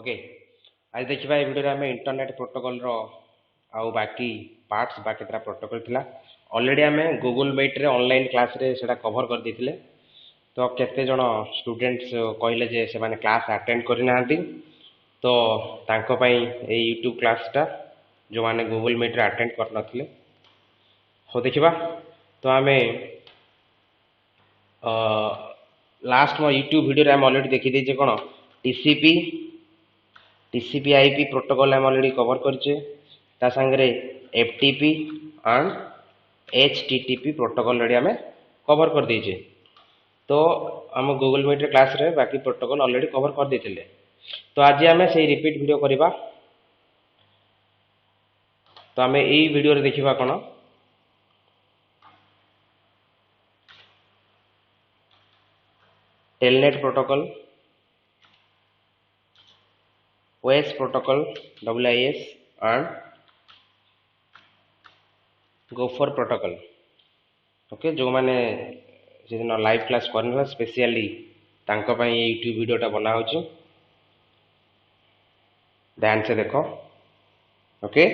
Okay आज देखिए ये वीडियो आम इंटरनेट प्रोटोकॉल रो आउ बाकी पार्ट्स बाकी तरह प्रोटोकॉल थिला ऑलरेडी आम गूगल मीट रे ऑनलाइन क्लास रे सेटा कवर कर देथिले। तो केते जण स्टूडेंट्स कहले जे से माने क्लास अटेंड करि नाहंती, तो तांको पई ए यूट्यूब क्लास टा जो माने गूगल मीट रे अटेंड कर नथिले हो देखिबा। तो आमे लास्ट मो यूट्यूब वीडियो रे आम ऑलरेडी देखि दै जे कोन टीसीपी टीसीपी आईपी प्रोटोकॉल हम ऑलरेडी कवर करछे, ता संगे FTP and HTTP protocol ready हमें कवर कर दीजिए। तो हम गूगल मीट क्लास रे बाकी प्रोटोकॉल ऑलरेडी कवर कर देथिले। तो आज हमें से रिपीट वीडियो करबा। तो हमें एई वीडियो रे देखिबा कोन telnet protocol, OS protocol WIS and gopher protocol. Okay जो माने जिन लाइव क्लास करना स्पेशली तांको पई यूट्यूब वीडियोटा बना होची, ध्यान से देखो। ओके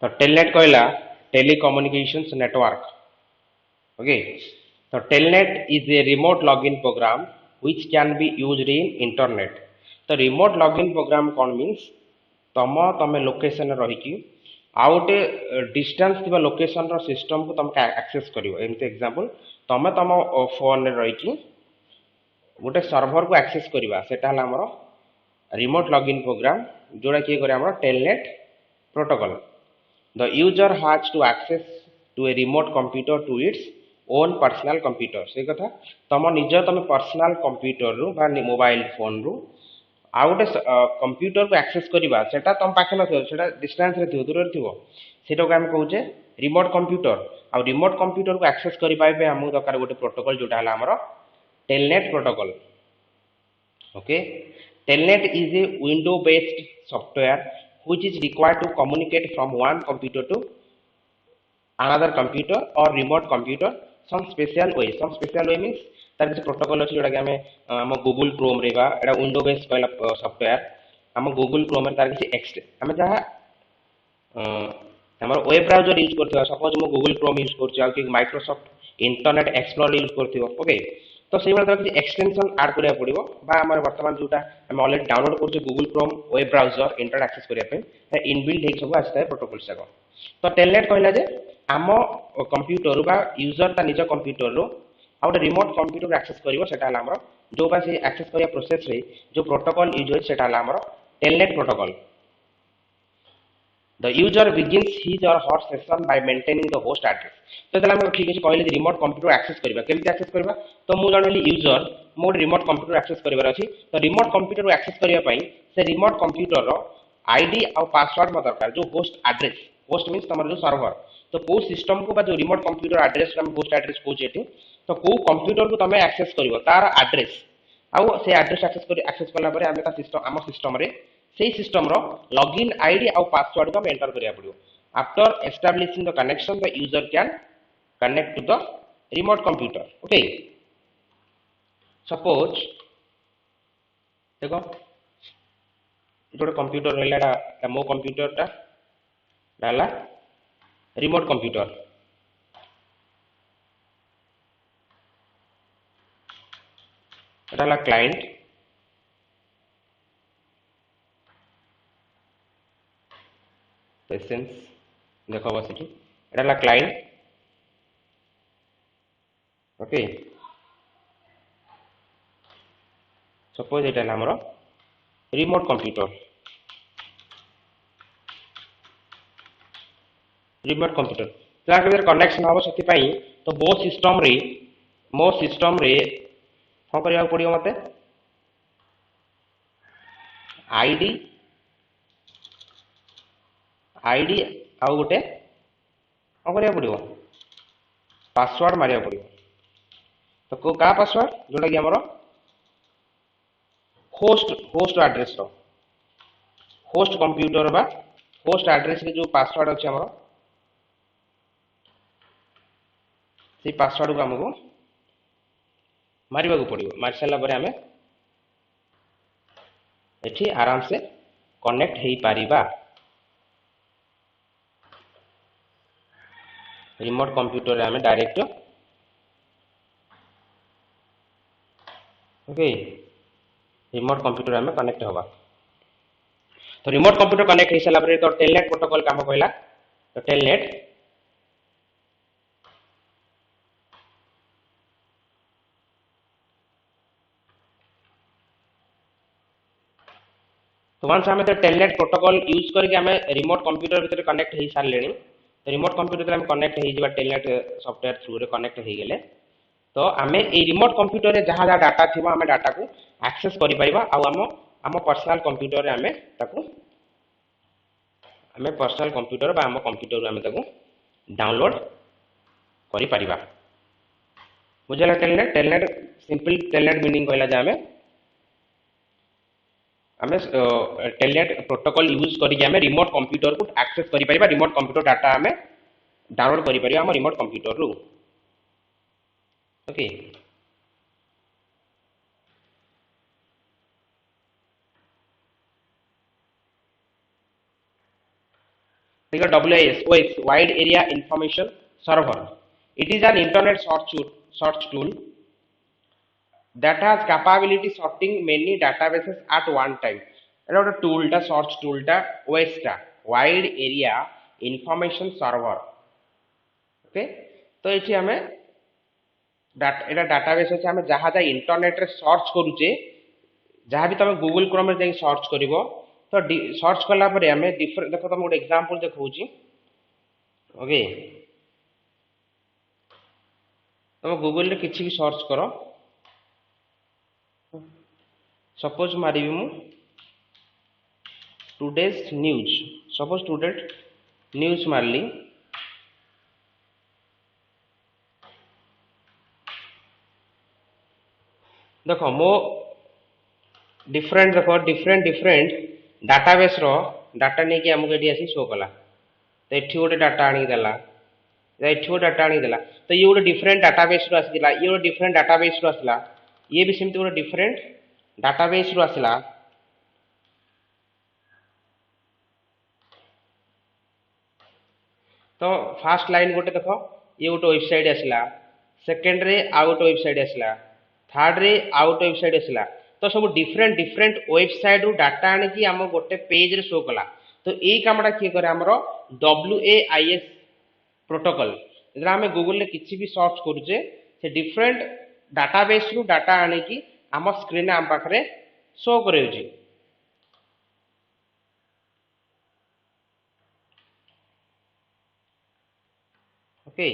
तो टेलनेट कहला टेलीकम्युनिकेशंस नेटवर्क। ओके तो Telnet is a remote login program which can be used in internet. तो रिमोट लॉगिन प्रोग्राम कौन मीन्स तमे लोकेशन रही कि आउ गोटे डिस्टेंस थी लोकेशन रो सिस्टम को तुमको एक्सेस करिवो। एमती एग्जांपल तमे तम फोन रे रही कि गोटे सर्वर को एक्सेस करवा, सेटा हला हमर रिमोट लॉगिन प्रोग्राम जोड़ा कि करे हमर telnet protocol. The user has to access to a remote computer to its own personal computer। से कथा तम निज तम पर्सनल कंप्यूटर रु बा मोबाइल फोन रु आ गोटे कंप्यूटर को एक्सेस करवा, सेटा तम पाखे न थियो, सेटा डिस्टेंस रे थियो, दूर रे थियो, सेटा को हम कहूचे रिमोट कंप्यूटर। आ रिमोट कंप्यूटर को एक्सेस करि पाइबे हमु दरकार गोटे प्रोटोकॉल जोटा हला हमर telnet protocol. Okay telnet is a window based software which is required to communicate from one computer to another computer or remote computer some special way। some special way means तार किसी protocol अछि जोटा कि हमें हम Google Chrome रे बा एटा विंडो बेस्ड कहला सॉफ्टवेयर हम गूगल क्रोम रे तार किसी एक्सटेंड हम जहा हमर वेब ब्राउजर यूज करथिबा, सपोज हम गूगल क्रोम यूज करछि आ कि माइक्रोसॉफ्ट इंटरनेट एक्सप्लोरर यूज करथिबो। ओके तो से वाला किसी एक्सटेंशन ऐड करिया पड़िबो बा हमर वर्तमान जोटा हम ऑलरेडी डाउनलोड करछि Google Chrome web browser internet access करिया पे इनबिल्ट हे सब आस्ता है प्रोटोकॉल सको। तो टेलनेट कहला जे हम कंप्यूटर बा यूजर ता निज कंप्यूटर रो आ गोटे रिमोट कंप्यूटर एक्सेस करिवो, सेटा हला हमर जो बा से एक्सेस करिया प्रोसेस रे जो प्रोटोकॉल यूज होय सेटा हला हमर telnet protocol. The user begins his or her session by maintaining the host address। तो तला हम ठीक अछि कहले जे रिमोट कंप्यूटर एक्सेस करबा, केमति एक्सेस करबा, तो मु जानली user mode remote computer access करबार अछि। तो रिमोट कंप्यूटर को एक्सेस करिया पई से रिमोट कंप्यूटर रो आईडी और पासवर्ड म दरकार जो होस्ट एड्रेस, होस्ट मींस तमर जो सर्वर, तो को सिस्टम को बा जो रिमोट कंप्यूटर एड्रेस हम होस्ट एड्रेस को जेते, तो को कंप्यूटर को तमे एक्सेस करिवो तार एड्रेस आउ से एड्रेस एक्सेस करला परे हम ता सिस्टम हम सिस्टम रे से सिस्टम रो लॉगिन आईडी और पासवर्ड को एंटर करिया पड़ियो। After establishing the connection the user can connect to the remote computer. Okay suppose देखो जोटे कंप्यूटर रहला मो कंप्यूटर टा डाला रिमोट कंप्यूटर, डाला क्लाइंट, पेशेंस देखो बस एठी एटा ला क्लाइंट। ओके सपोज एटा ला हमरो रिमोट कंप्यूटर, रिमोट कंप्यूटर तार के कनेक्शन हो सती पई तो मो सिस्टम रे को करिया पड़ियो मते आईडी आउ गोटे को करिया पड़ियो पासवर्ड मारिया पड़ियो। तो को का पासवर्ड जोटा कि हमरो होस्ट एड्रेस रो होस्ट कंप्यूटर बा होस्ट एड्रेस रे जो पासवर्ड अछि हमरो से पासवर्ड को हमको मारिबा को पड़िबो मारि साला परे हमें एठी आराम से कनेक्ट हेई पारिबा रिमोट कंप्यूटर रे हमें डायरेक्ट ओके रिमोट कंप्यूटर हमें कनेक्ट होगा तो रिमोट कंप्यूटर कनेक्ट हो सारा तो टेलनेट प्रोटोकॉल काम कहला तो टेलनेट तो वंस हमें तो टेलनेट प्रोटोकॉल यूज करके हमें रिमोट कंप्यूटर भीतर कनेक्ट हो सारे तो रिमोट कंप्यूटर हम कनेक्ट हो टेलनेट सॉफ्टवेयर थ्रू रे कनेक्ट हो गले तो आम ए रिमोट कंप्यूटर रे जहाँ जहाँ डाटा थी आम डाटा को एक्सेस कर पारिबा आ आम पर्सनल कंप्यूटर रे आमे ताकू आमे पर्सनल कंप्यूटर बा आम कंप्यूटर आमे ताकू डाउनलोड करि पारिबा बुझला टेलनेट सिंपल टेलनेट मीनिंग कहला जे आमे टेलनेट प्रोटोकॉल यूज करिक आमे रिमोट कंप्यूटर को एक्सेस करि पारिबा रिमोट कंप्यूटर डाटा आमे डाउनलोड करि पारिबा हम रिमोट कंप्यूटर रु ओके देखो WIS Wide Area Information Server it is an internet search tool that has capability sorting many databases at one time एटा गोटे tool टा search tool टा OS टा wide area information server okay तो ये हमें data database अच्छे आम जहाँ जहाँ इंटरनेट रे सर्च करूचे जहाँ भी तुम गूगल क्रोम रे सर्च करिवो तो सर्च कला परे हमें डिफरेंट देखो तुम गोटे एग्जांपल देखौची ओके तुम गूगल रे किछि भी सर्च करो सपोज मारिबी मु today's news suppose today news मारली देखो मो डिफरेंट डाटाबेस रो डाटा नहीं कि हमको एटी आसी शो कला तो एठी गोटे डाटा आनी देला एठी गोटे डाटा आनी देला तो ये गोटे डिफरेंट डाटाबेस रो आसीला ये गोटे डिफरेंट डाटाबेस रो आसीला ये भी सेमती गोटे डिफरेंट डाटाबेस रो आसीला तो फर्स्ट लाइन गोटे देखो ये गोटे वेबसाइट आसीला सेकंड रे आ गोटे वेबसाइट आसीला थर्ड रे आ गोटे वेबसाइट आसीला तो सब डिफरेंट वेबसाइट रु डाटा आनी आम गोटे पेज रे शो कला तो यही कामटा किए करे आमर WAIS प्रोटोकॉल जेटा आम गूगल रे किछि भी सर्च करूचे से डिफरेंट डाटाबेस रु डाटा आनी आम स्क्रीन आम पाखरे शो करेउची okay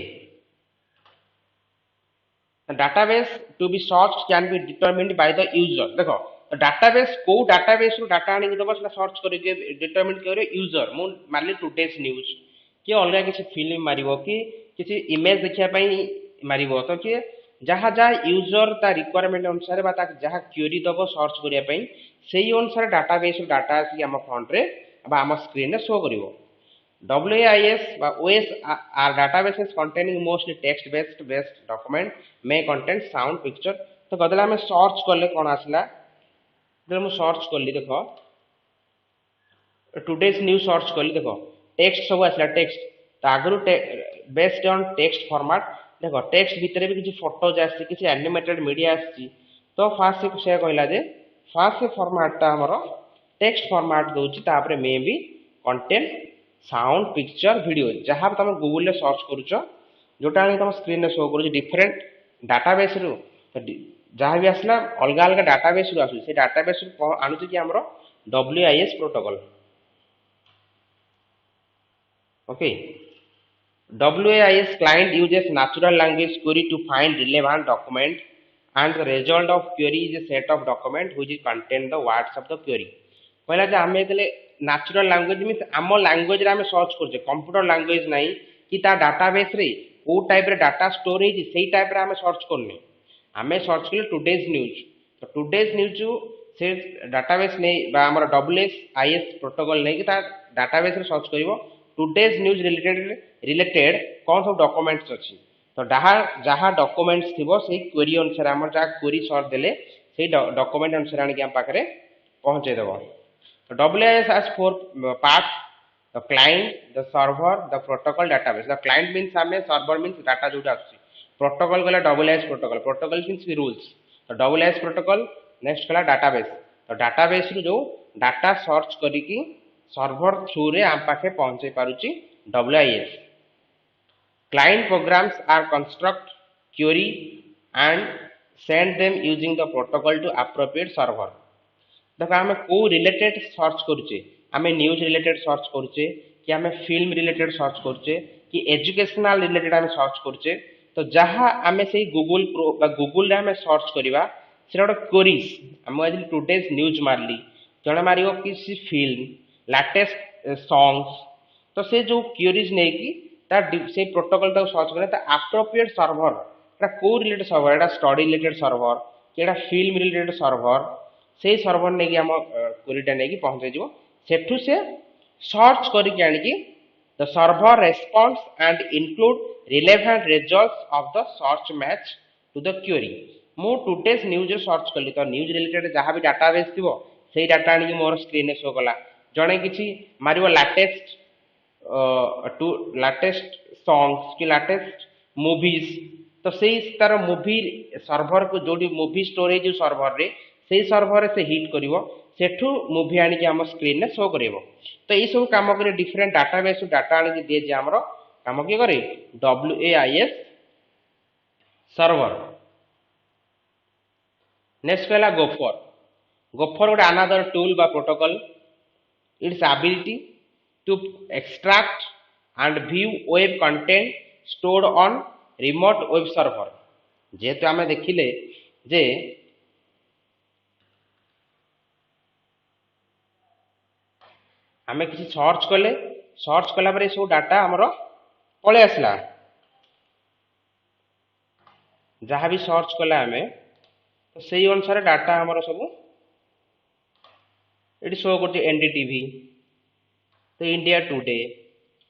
database to be searched can be determined by the user देखो database को database रो डाटा आनी दबो सेला सर्च करके डिटरमिन करे यूजर मु मानली टुडेज न्यूज कि अलगा किसी फिल्म मारिबो कि किसी इमेज देखिया पई मारिबो तो कि जहाँ जहाँ यूजर ता रिक्वायरमेंट अनुसार बा ता जहाँ क्वेरी दबो सर्च करिया पई सेही अनुसार database रो डाटा आसी हम फ्रंट रे बा हम स्क्रीन रे show करिवो WAIS or OS are databases containing mostly text-based document may contain sound, picture. तो बदला में सर्च करले कौन आसला जब मैं सर्च करली देखो टुडेज न्यूज सर्च करली देखो टेक्स्ट सब आसला टेक्स्ट तो आगु बेस्ड ऑन टेक्स्ट फॉर्मेट देखो टेक्स्ट भितर भी किसी फोटोज आसी किसी एनिमेटेड मीडिया आसी तो फास्ट से कहला जे फास्ट फॉर्मेट ता हमरो टेक्स्ट फॉर्मेट दोची तापरे मे भी कंटेन साउंड पिक्चर वीडियो जहाँ तुम गूगल रे सर्च करूच जोटा तुम स्क्रीन रे शो करूछ डिफरेंट डाटाबेस रु जहाँ भी आसला अलग अलग डाटाबेस रु आसु से डाटाबेस रु आणुछ कि हमरो WIS protocol okay WIS client uses natural language query to find relevant document and the result of query is a set of document which contain the words of the query पहला जे हमें देले natural language means आम language रे हमें search करछे computer language नहीं कि ता डाटाबेस रे को टाइप रे डाटा स्टोर है सेही टाइप रे हमें सर्च करने हमें सर्च करले टुडेज न्यूज तो टुडेज न्यूज से डाटाबेस नहीं बा हमर WIS प्रोटोकॉल नहीं कि ता डाटाबेस रे सर्च करिवो टुडेज न्यूज रिलेटेड कौन सब डॉक्यूमेंट्स अछि तो जहाँ जहाँ डॉक्यूमेंट्स थिबो से क्वेरी अनुसार आम जहाँ क्वेरी सर्च देले से डॉक्यूमेंट अनुसार आनिक आम पाखे पहुँचे देव। तो WIS has four parts: the client, the server, the protocol, database. The client means आमे, server means data जोटा आसुची, protocol गला WIS protocol, protocol means rules, तो WIS protocol next गला database, तो database रू जो डाटा सर्च करिकी सर्वर थ्रू रे आम पाखे पहुँचे पारुची WIS. Client programs are construct, query and send them using the protocol to appropriate server. देखो आम को रिलेटेड सर्च करुचे, आम न्यूज रिलेटेड सर्च करुचे कि आम फिल्म रिलेटेड सर्च करुचे कि एजुकेशनल रिलेटेड आम सर्च करुचे, तो जहाँ आम से गूगल गूगल आम सर्च करवा से गोटे क्वेरीज आम आज टुडेज न्यूज मारली जड़े मार किसी फिल्म लाटेस्ट सॉन्ग्स, तो से जो क्वेरीज नहीं कि से प्रोटोकॉल सर्च करें एप्रोप्रिएट सर्वर को रिलेटेड सर्वर, एटा स्टडी रिलेटेड सर्वर कि फिल्म रिलेटेड सर्वर से सर्वर नहीं आम क्वेरीटा नहीं पहुँचे जीव सेठू से सर्च करके आनिकी the server response and include relevant results of the search match to the query. मु टुडेज न्यूज सर्च कली तो न्यूज रिलेटेड जहाँ भी डाटाबेस थी से डाटा आनिकी मोर स्क्रीन शो कला, जड़े किसी मारिबो लाटेस्ट सॉन्ग्स कि लाटेस्ट मूवीज, तो से तार मूवी सर्वर को जो मूवी स्टोरेज सर्वर रे से सर्वर से हिट करिवो सेठू मूवी आनिक आम स्क्रीन में शो करिवो। तो ये सब काम करे डिफरेंट डाटाबेस डाटा आनिक दिए जे हमरो काम किए करे WAIS सर्वर। नेक्स्ट कहला गोफर। गोफर गोटे अनदर टूल बा protocol, its ability to extract and view web content stored on remote web server. जेहेतु आम देखिले जे आम किसी सर्च कले, सर्च कला सब डाटा आमर पलि आसला, जहाँ भी सर्च कले आम तो से अनुसार डाटा आमर सब ये शो कर NDTV, तो India today,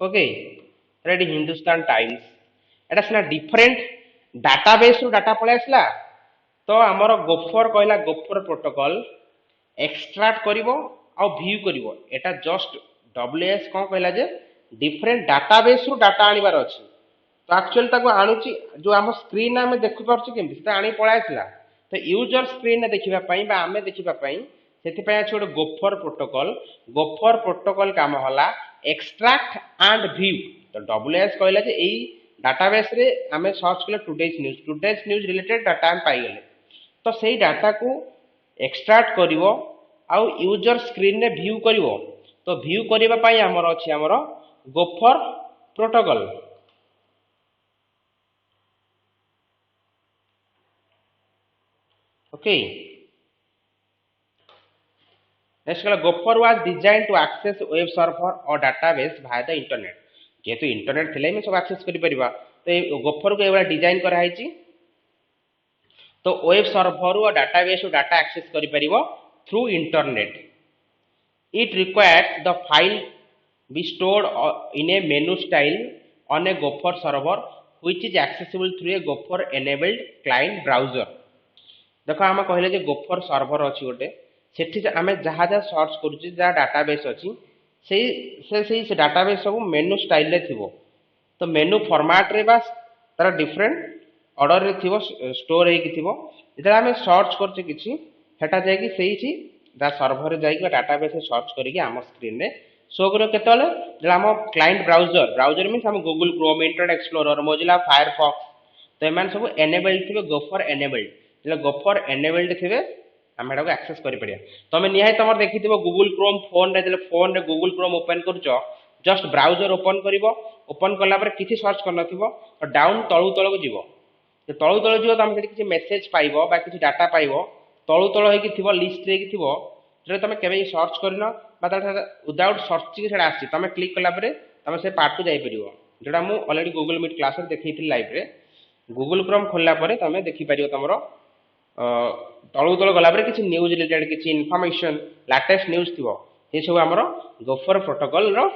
okay ready Hindustan times, एटा सीना डिफरेंट डाटाबेस रु डाटा पलि आसला। तो आमर गोफर कहला गोफर प्रोटोकॉल एक्सट्रैक्ट करिवो आ व्यू करिवो, एटा जस्ट WIS कौन कहला जे डिफरेंट डाटाबेस रु डाटा आनिबार अछि, तो एक्चुअली ताको आनुची जो आम स्क्रीन आमे देखि पारछु केमति से आनी पळा आसला। तो यूजर स्क्रीन ने देखिबा पई बा आमे देखिबा पई सेति पई अछि गोटे गोफर प्रोटोकॉल। गोफर प्रोटोकॉल काम होला एक्सट्रैक्ट एंड व्यू। तो WIS कहला जे एई डाटाबेस रे आमे सर्च कले टुडेज न्यूज रिलेटेड डाटा हम पाई गेले, तो सेई डाटा को एक्सट्रैक्ट करिवो आ यूजर स्क्रीन ने व्यू करिवो। तो व्यू करिबा पई हमर अछि हमर गोफर प्रोटोकॉल। ओके नेक्स्ट कहला gopher was designed to access web server और डाटाबेस भाया द इंटरनेट। जेहेतु इंटरनेट थिले हम सब एक्सेस करि परिबा, तो ए गोफर को एवला डिजाइन करा हैछि तो वेब सर्वर और डाटाबेस डाटा एक्सेस करि परिबो through internet. It requires the file be stored in a menu style on a Gopher server which is accessible through a Gopher enabled client browser। देखो आम कहले जे gopher server अच्छी गोटे सेठी आम जहाँ जहाँ सर्च करुचे जहाँ डाटाबेस अच्छी से डाटाबेस सब मेनू स्टाइल रे थिबो, तो मेनू फॉर्मेट रे बस तार डिफरेंट ऑर्डर रे थिबो स्टोर हेकी थिबो। जेता आम सर्च करछे किछि हेटा जाय कि सेही दा सर्वर रे जाई डाटाबेस सर्च करिके आम स्क्रीन रे शो करो केतले जे आम क्लाइंट ब्राउजर, ब्राउजर मींस आम Google Chrome, internet explorer, Mozilla Firefox, तो एमान सब एनेबल्ड थिबे गोफर एनेबल्ड। जे गोफर एनेबल्ड थिबे आम एटा को एक्सेस करि परिया। तमे निहाय तमर देखिथिबो गूगल क्रोम फोन रे, जे फोन रे गूगल क्रोम ओपन करछो जस्ट ब्राउजर ओपन करिवो, ओपन कला पर किछि सर्च करनथिबो तो डाउन तळु तळु जिवो, जे तळु तळु जिवो तमे किछि मेसेज पाइबो बा किछि डाटा पाइबो तळु तळु हेकी थिबो लिस्ट रे की थिबो, जे तमे केबे सर्च करिनो बा विदाउट सर्चिंग सेडा आसी तमे क्लिक कला पर तमे से पार्ट को जाई परिबो। जेडा मु ऑलरेडी गूगल मीट क्लास रे देखैथिल लाइव रे, गूगल क्रोम खोलला पर तमे देखि परिबो तमरो तळु तळु गला पर किछि न्यूज रिलेटेड किछि इन्फॉर्मेशन लेटेस्ट न्यूज थिबो, ये सब हमरो गोफर प्रोटोकॉल रो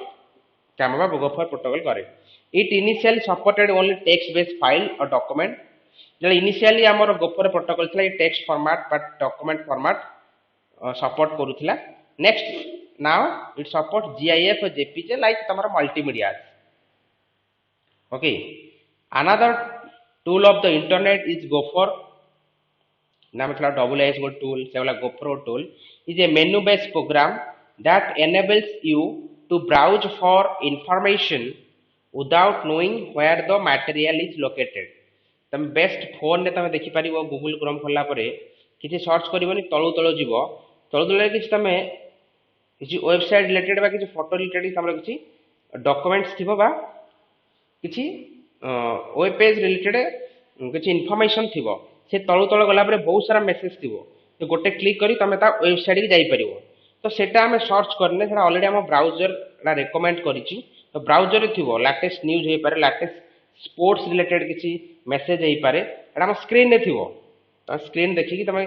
काम बा गोफर प्रोटोकॉल करे it initially supported only text based file और डॉक्यूमेंट जो इनिशियली हमर गोफर प्रोटोकॉल थला text format but document format support करूथला next now it support GIF और JPG लाइक तमरा multimedia okay another tool of the internet is gopher नाम थला double S वो टूल से वाला gopher tool is a menu based program that enables you to browse for information without knowing where the material is located तम best phone ने तमे देखि परिबो Google Chrome खोलला परे किछि सर्च करिवनी तळु तळु जीवो तळु तळु किछि तमे किछि वेबसाइट रिलेटेड बा किछि फोटो रिलेटेड तमरा किछि डॉक्यूमेंट्स थिबो बा किछि वेब पेज रिलेटेड किछि इंफॉर्मेशन थिबो से तळु तळु गला परे बहुत सारा मेसेज थिबो तो गोटे क्लिक करी तमे ता वेबसाइट की जाई परिबो तो सेटा हमें सर्च करने सेटा ऑलरेडी हम ब्राउजर ला रेकमेंड करिछि तो ब्राउजर रे थिबो लेटेस्ट न्यूज़ हे पारे लेटेस्ट स्पोर्ट्स रिलेटेड किछि मेसेज हे पारे एटा हम स्क्रीन रे थिबो तो स्क्रीन देखि कि तमे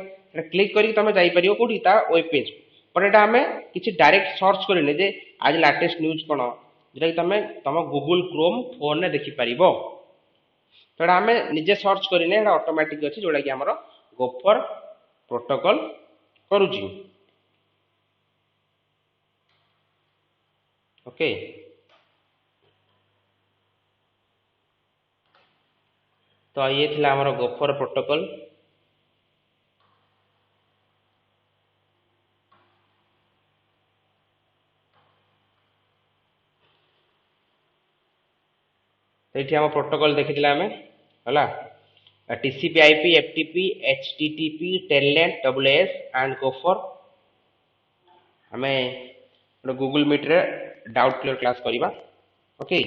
क्लिक करी तमे जाई परिबो कोठी ता वेब पेज पर एटा हमें किछि डायरेक्ट सर्च करने जे आज लेटेस्ट न्यूज़ कोन जेटा कि तमे तम गूगल क्रोम फोन ने देखि परिबो तो एटा हमें निजे सर्च करने एटा ऑटोमेटिक अछि जोडा कि हमर गोफर प्रोटोकॉल करूची ओके तो ये थिला हमर गोफर प्रोटोकॉल एठी हम प्रोटोकॉल देखिथिला हमें हला TCP/IP FTP HTTP Telnet AWS and gopher हमें गूगल मीट रे डाउट क्लियर क्लास करिबा ओके